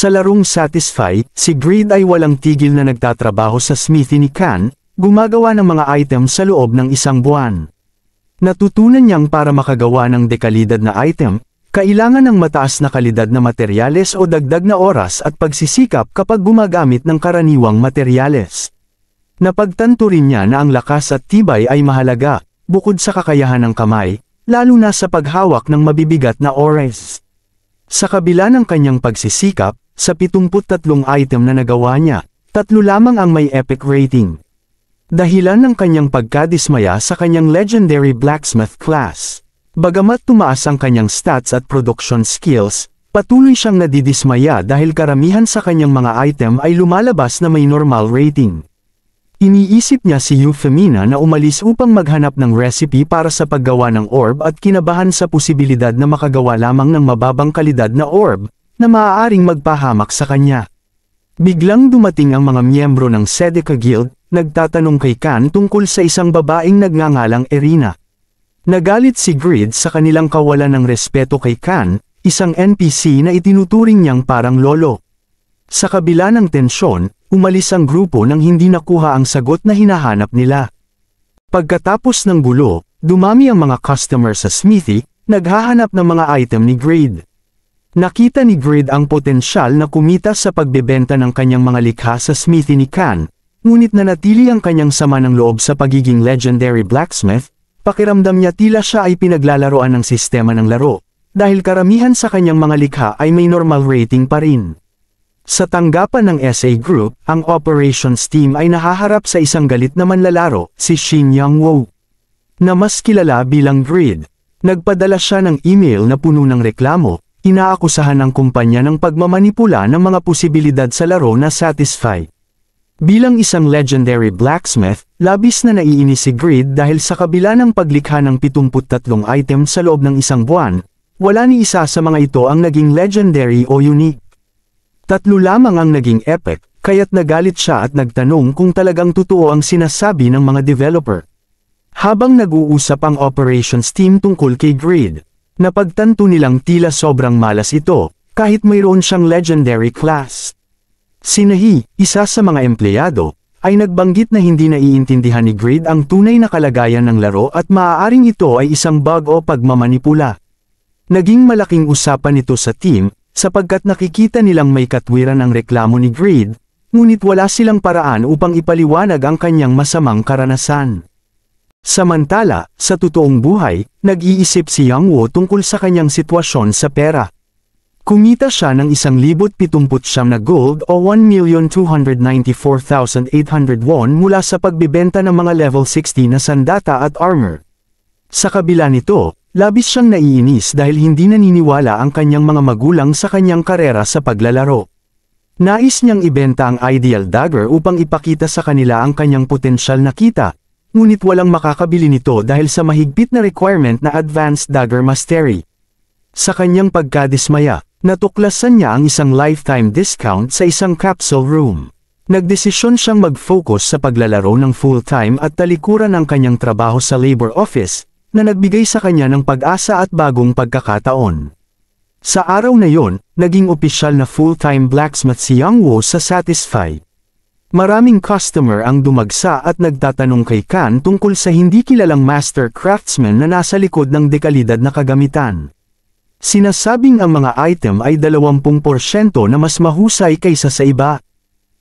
Sa larong Satisfy, si Greed ay walang tigil na nagtatrabaho sa smithy ni Kan, gumagawa ng mga item sa loob ng isang buwan. Natutunan niyang para makagawa ng dekalidad na item, kailangan ng mataas na kalidad na materyales o dagdag na oras at pagsisikap kapag gumagamit ng karaniwang materyales. Napagtanto rin niya na ang lakas at tibay ay mahalaga, bukod sa kakayahan ng kamay, lalo na sa paghawak ng mabibigat na ores. Sa kabila ng kanyang pagsisikap, sa 73 item na nagawa niya, 3 lamang ang may epic rating. Dahilan ng kanyang pagkadismaya sa kanyang legendary blacksmith class. Bagamat tumaas ang kanyang stats at production skills, patuloy siyang nadidismaya dahil karamihan sa kanyang mga item ay lumalabas na may normal rating. Iniisip niya si Euphemina na umalis upang maghanap ng recipe para sa paggawa ng orb at kinabahan sa posibilidad na makagawa lamang ng mababang kalidad na orb, na maaaring magpahamak sa kanya. Biglang dumating ang mga miyembro ng Sedeca Guild, nagtatanong kay Kan tungkol sa isang babaeng nagngangalang Irina. Nagalit si Greed sa kanilang kawalan ng respeto kay Kan, isang NPC na itinuturing niyang parang lolo. Sa kabila ng tensyon, umalis ang grupo nang hindi nakuha ang sagot na hinahanap nila. Pagkatapos ng gulo, dumami ang mga customer sa smithy, naghahanap ng mga item ni Greed. Nakita ni Greed ang potensyal na kumita sa pagbebenta ng kanyang mga likha sa smithy ni Kan, ngunit nanatili ang kanyang sama ng loob sa pagiging legendary blacksmith, pakiramdam niya tila siya ay pinaglalaroan ng sistema ng laro, dahil karamihan sa kanyang mga likha ay may normal rating pa rin. Sa tanggapan ng SA Group, ang operations team ay nahaharap sa isang galit na manlalaro, si Shin Yang-woo, na mas kilala bilang Greed. Nagpadala siya ng email na puno ng reklamo, inaakusahan ng kumpanya ng pagmamanipula ng mga posibilidad sa laro na Satisfy. Bilang isang legendary blacksmith, labis na naiinis si Greed dahil sa kabila ng paglikha ng 73 item sa loob ng isang buwan, wala ni isa sa mga ito ang naging legendary o unique. 3 lamang ang naging epic, kaya't nagalit siya at nagtanong kung talagang totoo ang sinasabi ng mga developer. Habang nag-uusap ang operations team tungkol kay Greed, napagtanto nilang tila sobrang malas ito, kahit mayroon siyang legendary class. Si Nahi, isa sa mga empleyado, ay nagbanggit na hindi naiintindihan ni Greed ang tunay na kalagayan ng laro at maaaring ito ay isang bug o pagmamanipula. Naging malaking usapan ito sa team, sapagkat nakikita nilang may katwiran ang reklamo ni Greed, ngunit wala silang paraan upang ipaliwanag ang kanyang masamang karanasan. Samantala, sa totoong buhay, nag-iisip si Yang-woo tungkol sa kanyang sitwasyon sa pera. Kumita siya ng 1,079 na gold o 1,294,800 won mula sa pagbibenta ng mga level 60 na sandata at armor. Sa kabila nito, labis siyang naiinis dahil hindi naniniwala ang kanyang mga magulang sa kanyang karera sa paglalaro. Nais niyang ibenta ang Ideal Dagger upang ipakita sa kanila ang kanyang potensyal na kita, ngunit walang makakabili nito dahil sa mahigpit na requirement na Advanced Dagger Mastery. Sa kanyang pagkadismaya, natuklasan niya ang isang lifetime discount sa isang capsule room. Nagdesisyon siyang mag-focus sa paglalaro ng full-time at talikuran ng kanyang trabaho sa labor office, na nagbigay sa kanya ng pag-asa at bagong pagkakataon. Sa araw na yon, naging opisyal na full-time blacksmith si Yang-woo sa Satisfy. Maraming customer ang dumagsa at nagtatanong kay Kan tungkol sa hindi kilalang master craftsman na nasa likod ng dekalidad na kagamitan. Sinasabing ang mga item ay 20% na mas mahusay kaysa sa iba.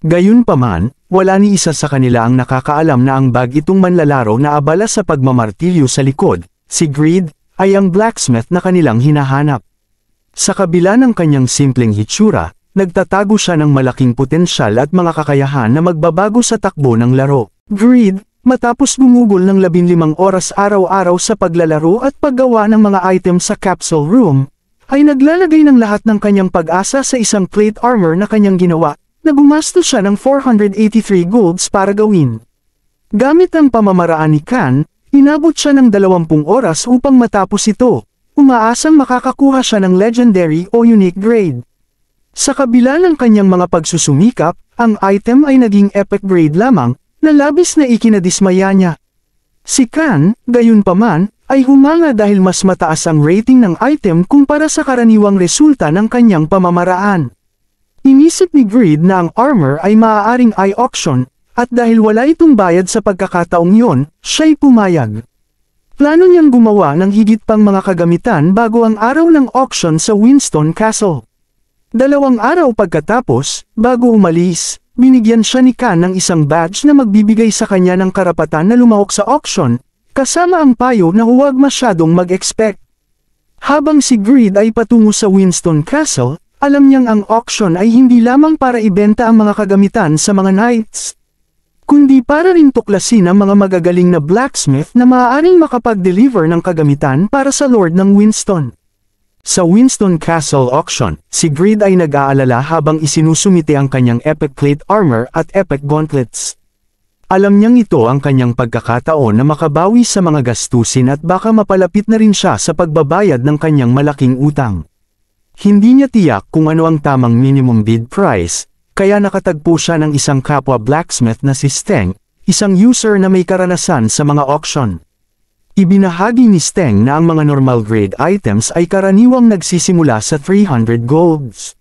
Gayunpaman, wala ni isa sa kanila ang nakakaalam na ang bag itong manlalaro na abala sa pagmamartilyo sa likod, si Greed, ay ang blacksmith na kanilang hinahanap. Sa kabila ng kanyang simpleng hitsura, nagtatago siya ng malaking potensyal at mga kakayahan na magbabago sa takbo ng laro. Greed, matapos gumugol ng 15 oras araw-araw sa paglalaro at paggawa ng mga item sa capsule room, ay naglalagay ng lahat ng kanyang pag-asa sa isang plate armor na kanyang ginawa, na gumastos siya ng 483 golds para gawin. Gamit ang pamamaraan ni Kan, inabot siya ng 20 oras upang matapos ito, umaasang makakakuha siya ng legendary o unique grade. Sa kabila ng kanyang mga pagsusumikap, ang item ay naging epic grade lamang, na labis na ikinadismaya niya. Si Kan, gayunpaman, ay humanga dahil mas mataas ang rating ng item kumpara sa karaniwang resulta ng kanyang pamamaraan. Inisip ni Greed na ang armor ay maaaring i-auction, at dahil wala itong bayad sa pagkakataong yon, siya'y pumayag. Plano niyang gumawa ng higit pang mga kagamitan bago ang araw ng auction sa Winston Castle. 2 araw pagkatapos, bago umalis, binigyan siya ni Khan ng isang badge na magbibigay sa kanya ng karapatan na lumahok sa auction, kasama ang payo na huwag masyadong mag-expect. Habang si Greed ay patungo sa Winston Castle, alam niyang ang auction ay hindi lamang para ibenta ang mga kagamitan sa mga knights, kundi para rin tuklasin ang mga magagaling na blacksmith na maaaring makapag-deliver ng kagamitan para sa Lord ng Winston. Sa Winston Castle auction, si Greed ay nag-aalala habang isinusumite ang kanyang epic plate armor at epic gauntlets. Alam niyang ito ang kanyang pagkakataon na makabawi sa mga gastusin at baka mapalapit na rin siya sa pagbabayad ng kanyang malaking utang. Hindi niya tiyak kung ano ang tamang minimum bid price, kaya nakatagpo siya ng isang kapwa blacksmith na si Steng, isang user na may karanasan sa mga auction. Ibinahagi ni Steng na ang mga normal grade items ay karaniwang nagsisimula sa 300 golds.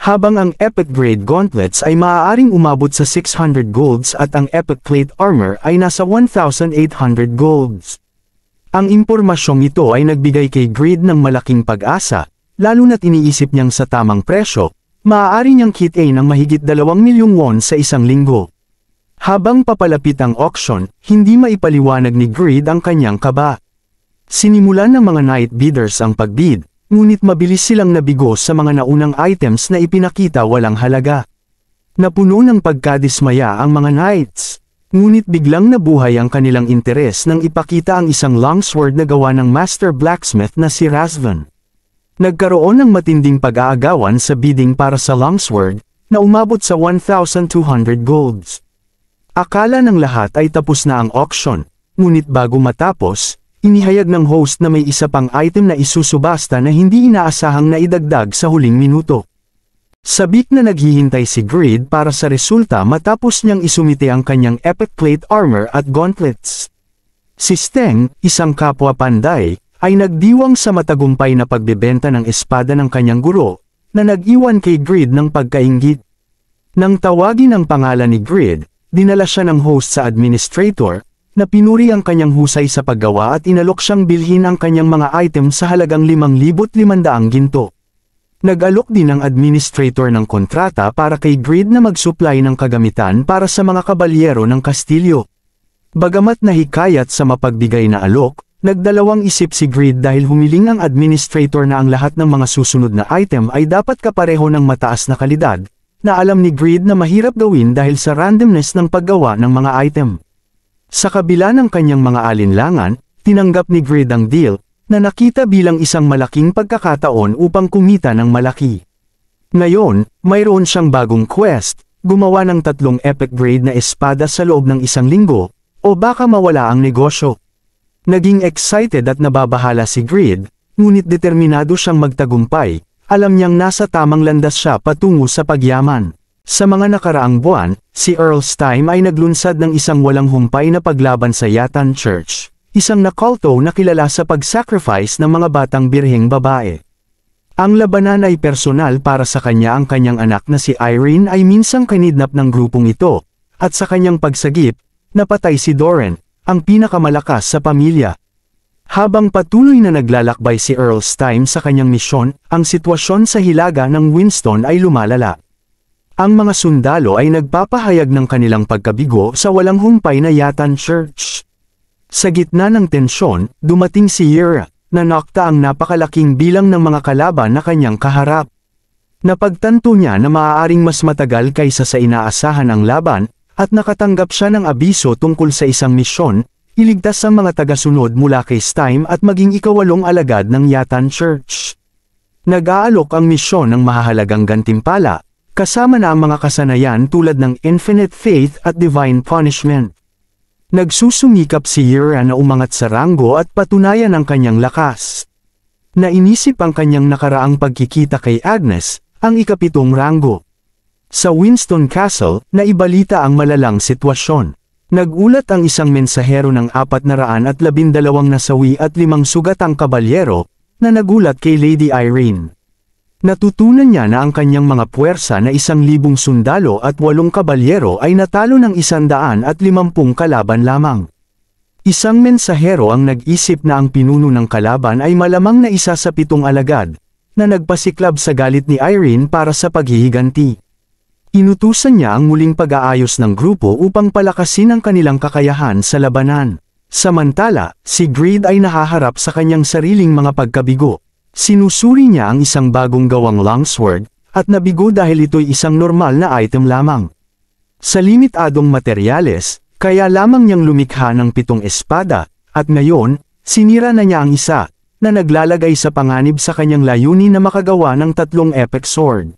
Habang ang epic grade gauntlets ay maaaring umabot sa 600 golds at ang epic plate armor ay nasa 1,800 golds. Ang impormasyong ito ay nagbigay kay Greed ng malaking pag-asa, lalo na't iniisip niyang sa tamang presyo, maaari niyang kita ng mahigit 2 milyong won sa isang linggo. Habang papalapit ang auction, hindi maipaliwanag ni Greed ang kanyang kaba. Sinimulan ng mga night bidders ang pagbid, ngunit mabilis silang nabigo sa mga naunang items na ipinakita walang halaga. Napuno ng pagkadismaya ang mga knights, ngunit biglang nabuhay ang kanilang interes nang ipakita ang isang longsword na gawa ng master blacksmith na si Razvan. Nagkaroon ng matinding pag-aagawan sa bidding para sa longsword, na umabot sa 1,200 golds. Akala ng lahat ay tapos na ang auction, ngunit bago matapos, inihayag ng host na may isa pang item na isusubasta na hindi inaasahang naidagdag sa huling minuto. Sabik na naghihintay si Greed para sa resulta matapos niyang isumite ang kanyang epic plate armor at gauntlets. Si Steng, isang kapwa panday, ay nagdiwang sa matagumpay na pagbebenta ng espada ng kanyang guro, na nag-iwan kay Greed ng pagkainggit. Nang tawagin ang pangalan ni Greed, dinala siya ng host sa administrator, na pinuri ang kanyang husay sa paggawa at inalok siyang bilhin ang kanyang mga item sa halagang 5,500 ginto. Nag-alok din ang administrator ng kontrata para kay Greed na mag-supply ng kagamitan para sa mga kabalyero ng Kastilyo. Bagamat nahikayat sa mapagbigay na alok, nagdalawang isip si Greed dahil humiling ang administrator na ang lahat ng mga susunod na item ay dapat kapareho ng mataas na kalidad, na alam ni Greed na mahirap gawin dahil sa randomness ng paggawa ng mga item. Sa kabila ng kanyang mga alinlangan, tinanggap ni Greed ang deal, na nakita bilang isang malaking pagkakataon upang kumita ng malaki. Ngayon, mayroon siyang bagong quest, gumawa ng 3 epic grade na espada sa loob ng 1 linggo, o baka mawala ang negosyo. Naging excited at nababahala si Greed, ngunit determinado siyang magtagumpay, alam niyang nasa tamang landas siya patungo sa pagyaman. Sa mga nakaraang buwan, si Earl Stime ay naglunsad ng isang walang humpay na paglaban sa Yatan Church, isang nakulto na kilala sa pag-sacrifice ng mga batang birheng babae. Ang labanan ay personal para sa kanya. Ang kanyang anak na si Irene ay minsang kinidnap ng grupong ito, at sa kanyang pagsagip, napatay si Doran, ang pinakamalakas sa pamilya. Habang patuloy na naglalakbay si Earl Stime sa kanyang misyon, ang sitwasyon sa hilaga ng Winston ay lumalala. Ang mga sundalo ay nagpapahayag ng kanilang pagkabigo sa walang humpay na Yatan Church. Sa gitna ng tensyon, dumating si Yura, na nakta ang napakalaking bilang ng mga kalaban na kanyang kaharap. Napagtanto niya na maaaring mas matagal kaysa sa inaasahan ang laban, at nakatanggap siya ng abiso tungkol sa isang misyon, iligtas ang mga tagasunod mula kay Stime at maging ikawalong alagad ng Yatan Church. Nag-aalok ang misyon ng mahahalagang gantimpala, kasama na ang mga kasanayan tulad ng Infinite Faith at Divine Punishment. Nagsusumikap si Yura na umangat sa ranggo at patunayan ang kanyang lakas. Nainisip ang kanyang nakaraang pagkikita kay Agnes, ang ikapitong ranggo. Sa Winston Castle, naibalita ang malalang sitwasyon. Nagulat ang isang mensahero ng 412 nasawi at 5 sugatang kabalyero, na nagulat kay Lady Irene. Natutunan niya na ang kanyang mga puwersa na 1,000 sundalo at 8 kabalyero ay natalo ng 150 kalaban lamang. Isang mensahero ang nag-isip na ang pinuno ng kalaban ay malamang na isa sa 7 alagad, na nagpasiklab sa galit ni Irene para sa paghihiganti. Inutusan niya ang muling pag-aayos ng grupo upang palakasin ang kanilang kakayahan sa labanan. Samantala, si Greed ay nahaharap sa kanyang sariling mga pagkabigo. Sinusuri niya ang isang bagong gawang longsword, at nabigo dahil ito'y isang normal na item lamang. Sa limitadong materyales, kaya lamang niyang lumikha ng 7 espada, at ngayon, sinira na niya ang isa, na naglalagay sa panganib sa kanyang layunin na makagawa ng 3 epic sword.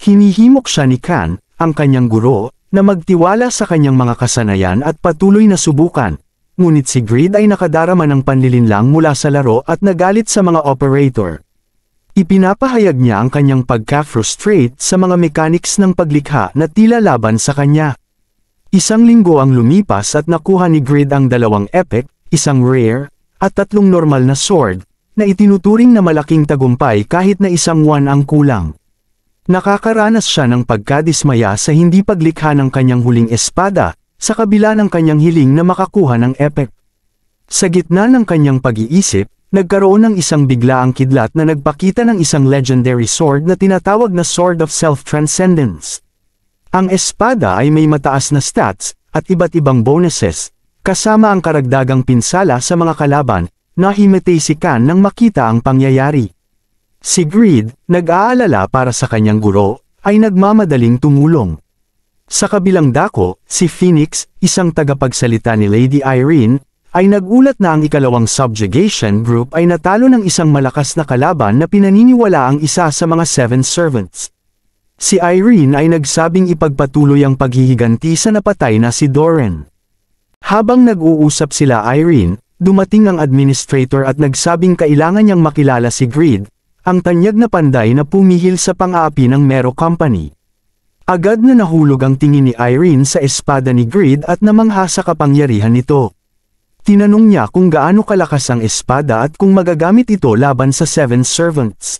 Hinihimok siya ni Kan, ang kanyang guro, na magtiwala sa kanyang mga kasanayan at patuloy na subukan. Ngunit si Greed ay nakadarama ng panlilinlang mula sa laro at nagalit sa mga operator. Ipinapahayag niya ang kanyang pagka-frustrate sa mga mechanics ng paglikha na tila laban sa kanya. 1 linggo ang lumipas at nakuha ni Greed ang 2 epic, 1 rare, at 3 normal na sword, na itinuturing na malaking tagumpay kahit na 1 ang kulang. Nakakaranas siya ng pagkadismaya sa hindi paglikha ng kanyang huling espada, sa kabila ng kanyang hiling na makakuha ng epic. Sa gitna ng kanyang pag-iisip, nagkaroon ng isang biglaang kidlat na nagpakita ng isang legendary sword na tinatawag na Sword of Self-Transcendence. Ang espada ay may mataas na stats, at iba't ibang bonuses, kasama ang karagdagang pinsala sa mga kalaban, na himatay si Kan nang makita ang pangyayari. Si Greed, nag-aalala para sa kanyang guro, ay nagmamadaling tumulong. Sa kabilang dako, si Phoenix, isang tagapagsalita ni Lady Irene, ay nagulat na ang 2 subjugation group ay natalo ng isang malakas na kalaban na pinaniniwala ang isa sa mga 7 servants. Si Irene ay nagsabing ipagpatuloy ang paghihiganti sa napatay na si Doran. Habang nag-uusap sila Irene, dumating ang administrator at nagsabing kailangan niyang makilala si Greed, ang tanyag na panday na pumihil sa pang-aapi ng Mero Company. Agad na nahulog ang tingin ni Irene sa espada ni Greed at namangha sa kapangyarihan nito. Tinanong niya kung gaano kalakas ang espada at kung magagamit ito laban sa 7 servants.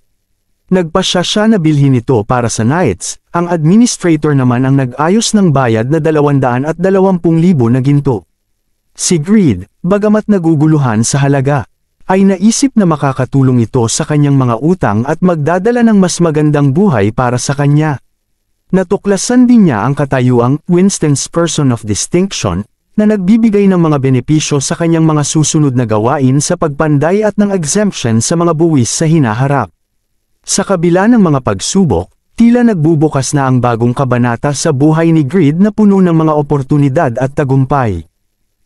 Nagpasya siya na bilhin ito para sa knights, ang administrator naman ang nag-ayos ng bayad na 220,000 na ginto. Si Greed, bagamat naguguluhan sa halaga, ay naisip na makakatulong ito sa kanyang mga utang at magdadala ng mas magandang buhay para sa kanya. Natuklasan din niya ang katayuang Winston's Person of Distinction, na nagbibigay ng mga benepisyo sa kanyang mga susunod na gawain sa pagpanday at ng exemption sa mga buwis sa hinaharap. Sa kabila ng mga pagsubok, tila nagbubukas na ang bagong kabanata sa buhay ni Greed na puno ng mga oportunidad at tagumpay.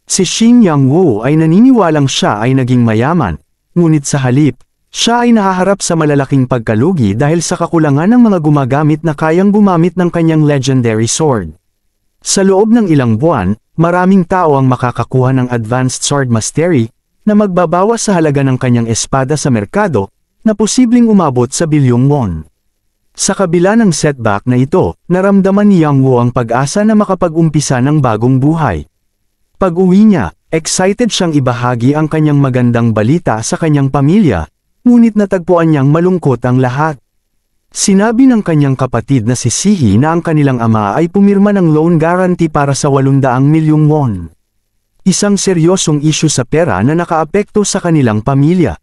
Si Xin Yang-woo ay naniniwalang siya ay naging mayaman, ngunit sa halip, siya ay nahaharap sa malalaking pagkalugi dahil sa kakulangan ng mga gumagamit na kayang gumamit ng kanyang legendary sword. Sa loob ng ilang buwan, maraming tao ang makakakuha ng Advanced Sword Mastery, na magbabawas sa halaga ng kanyang espada sa merkado, na posibleng umabot sa bilyong won. Sa kabila ng setback na ito, naramdaman ni Yang-woo ang pag-asa na makapag-umpisa ng bagong buhay. Pag-uwi niya, excited siyang ibahagi ang kanyang magandang balita sa kanyang pamilya, ngunit natagpuan niyang malungkot ang lahat. Sinabi ng kanyang kapatid na si Sihi na ang kanilang ama ay pumirma ng loan guarantee para sa 800 milyong won. Isang seryosong issue sa pera na nakaapekto sa kanilang pamilya.